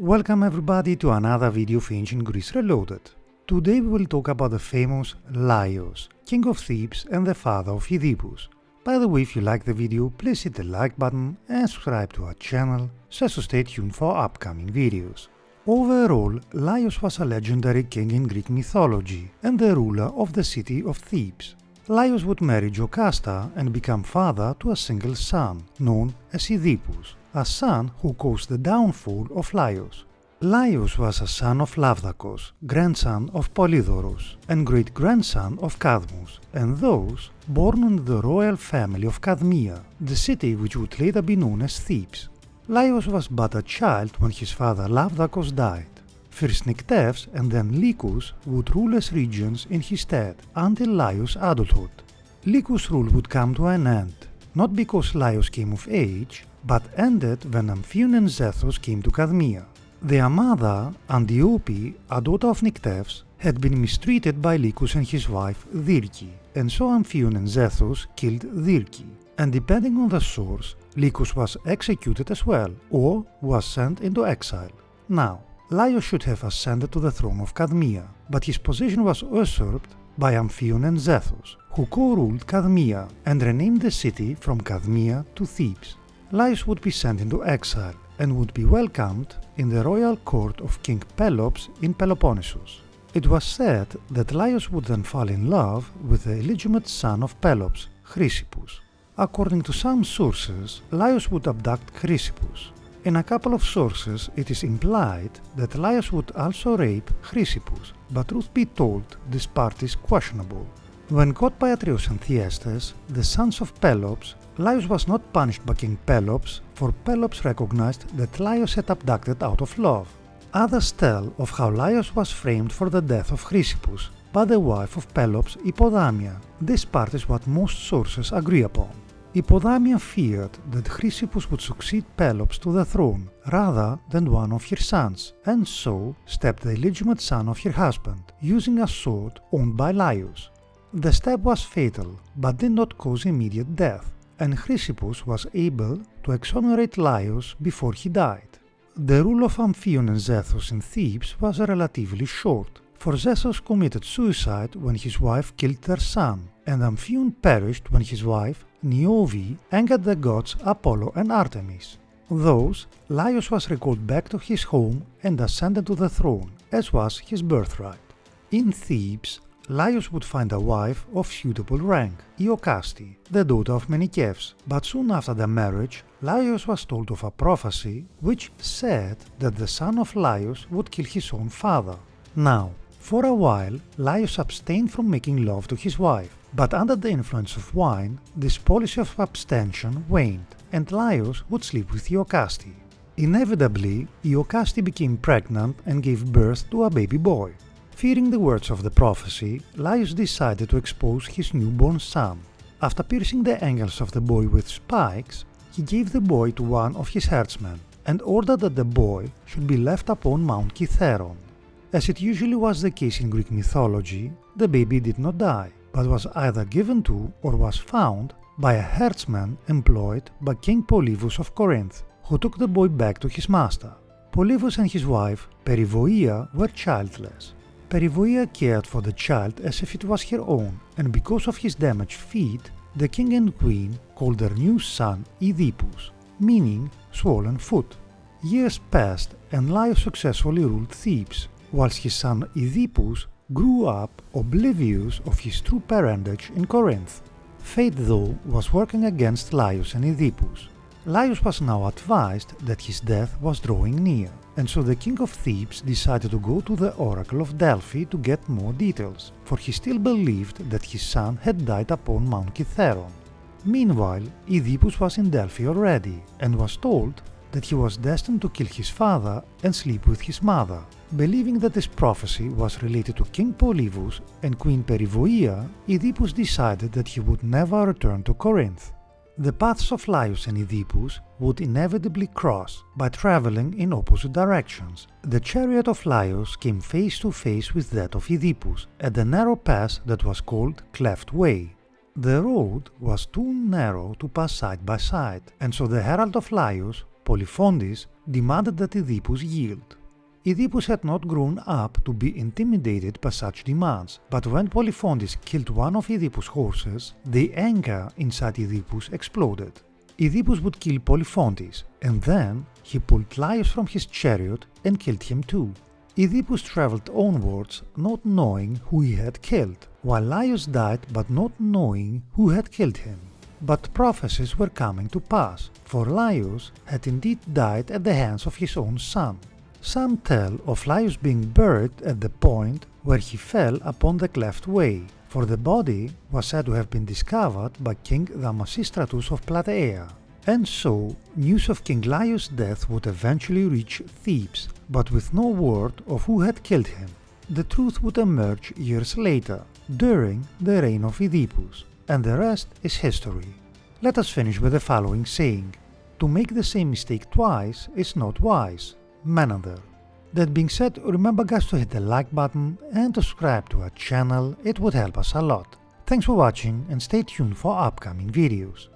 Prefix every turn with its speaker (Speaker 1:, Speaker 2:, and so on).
Speaker 1: Welcome everybody to another video of Ancient Greece Reloaded. Today we will talk about the famous Laius, king of Thebes and the father of Oedipus. By the way, if you like the video, please hit the like button and subscribe to our channel so as to stay tuned for upcoming videos. Overall, Laius was a legendary king in Greek mythology and the ruler of the city of Thebes. Laius would marry Jocasta and become father to a single son, known as Oedipus, a son who caused the downfall of Laius. Laius was a son of Labdacus, grandson of Polydorus, and great-grandson of Cadmus, and those born in the royal family of Cadmea, the city which would later be known as Thebes. Laius was but a child when his father Labdacus died. First Nycteus and then Lycus would rule as regents in his stead until Laius' adulthood. Lycus' rule would come to an end, not because Laius came of age, but ended when Amphion and Zethus came to Cadmea. Their mother, Antiope, a daughter of Nycteus, had been mistreated by Lycus and his wife Dirce, and so Amphion and Zethus killed Dirce. And depending on the source, Lycus was executed as well, or was sent into exile. Now, Laius should have ascended to the throne of Cadmea, but his position was usurped by Amphion and Zethus, who co-ruled Cadmea and renamed the city from Cadmea to Thebes. Laius would be sent into exile and would be welcomed in the royal court of King Pelops in Peloponnesus. It was said that Laius would then fall in love with the illegitimate son of Pelops, Chrysippus. According to some sources, Laius would abduct Chrysippus. In a couple of sources, it is implied that Laius would also rape Chrysippus, but truth be told, this part is questionable. When caught by Atreus and Thyestes, the sons of Pelops, Laius was not punished by King Pelops, for Pelops recognized that Laius had abducted out of love. Others tell of how Laius was framed for the death of Chrysippus by the wife of Pelops, Hippodamia. This part is what most sources agree upon. Hippodamia feared that Chrysippus would succeed Pelops to the throne rather than one of her sons, and so stabbed the illegitimate son of her husband, using a sword owned by Laius. The stab was fatal, but did not cause immediate death, and Chrysippus was able to exonerate Laius before he died. The rule of Amphion and Zethus in Thebes was relatively short, for Zethus committed suicide when his wife killed their son, and Amphion perished when his wife, Niobe, angered the gods Apollo and Artemis. Thus, Laius was recalled back to his home and ascended to the throne, as was his birthright. In Thebes, Laius would find a wife of suitable rank, Jocasta, the daughter of Nycteis, but soon after the marriage, Laius was told of a prophecy which said that the son of Laius would kill his own father. Now, for a while, Laius abstained from making love to his wife, but under the influence of wine, this policy of abstention waned, and Laius would sleep with Jocasta. Inevitably, Jocasta became pregnant and gave birth to a baby boy. Fearing the words of the prophecy, Laius decided to expose his newborn son. After piercing the ankles of the boy with spikes, he gave the boy to one of his herdsmen, and ordered that the boy should be left upon Mount Kytheron. As it usually was the case in Greek mythology, the baby did not die, but was either given to or was found by a herdsman employed by King Polybus of Corinth, who took the boy back to his master. Polybus and his wife, Periboea, were childless. Periboea cared for the child as if it was her own, and because of his damaged feet, the king and queen called their new son Oedipus, meaning swollen foot. Years passed and Laius successfully ruled Thebes, whilst his son Oedipus grew up oblivious of his true parentage in Corinth. Fate, though, was working against Laius and Oedipus. Laius was now advised that his death was drawing near, and so the king of Thebes decided to go to the oracle of Delphi to get more details, for he still believed that his son had died upon Mount Kytheron. Meanwhile, Oedipus was in Delphi already, and was told that he was destined to kill his father and sleep with his mother. Believing that this prophecy was related to King Polybus and Queen Periboea, Oedipus decided that he would never return to Corinth. The paths of Laius and Oedipus would inevitably cross by traveling in opposite directions. The chariot of Laius came face to face with that of Oedipus at the narrow pass that was called Cleft Way. The road was too narrow to pass side by side, and so the herald of Laius, Polyphontis, demanded that Oedipus yield. Oedipus had not grown up to be intimidated by such demands, but when Polyphontes killed one of Oedipus' horses, the anger inside Oedipus exploded. Oedipus would kill Polyphontes, and then he pulled Laius from his chariot and killed him too. Oedipus traveled onwards not knowing who he had killed, while Laius died but not knowing who had killed him. But prophecies were coming to pass, for Laius had indeed died at the hands of his own son. Some tell of Laius being buried at the point where he fell upon the cleft way, for the body was said to have been discovered by King Damasistratus of Plataea. And so, news of King Laius' death would eventually reach Thebes, but with no word of who had killed him. The truth would emerge years later, during the reign of Oedipus, and the rest is history. Let us finish with the following saying: to make the same mistake twice is not wise. Menander. That being said, remember guys to hit the like button and subscribe to our channel, it would help us a lot. Thanks for watching and stay tuned for upcoming videos.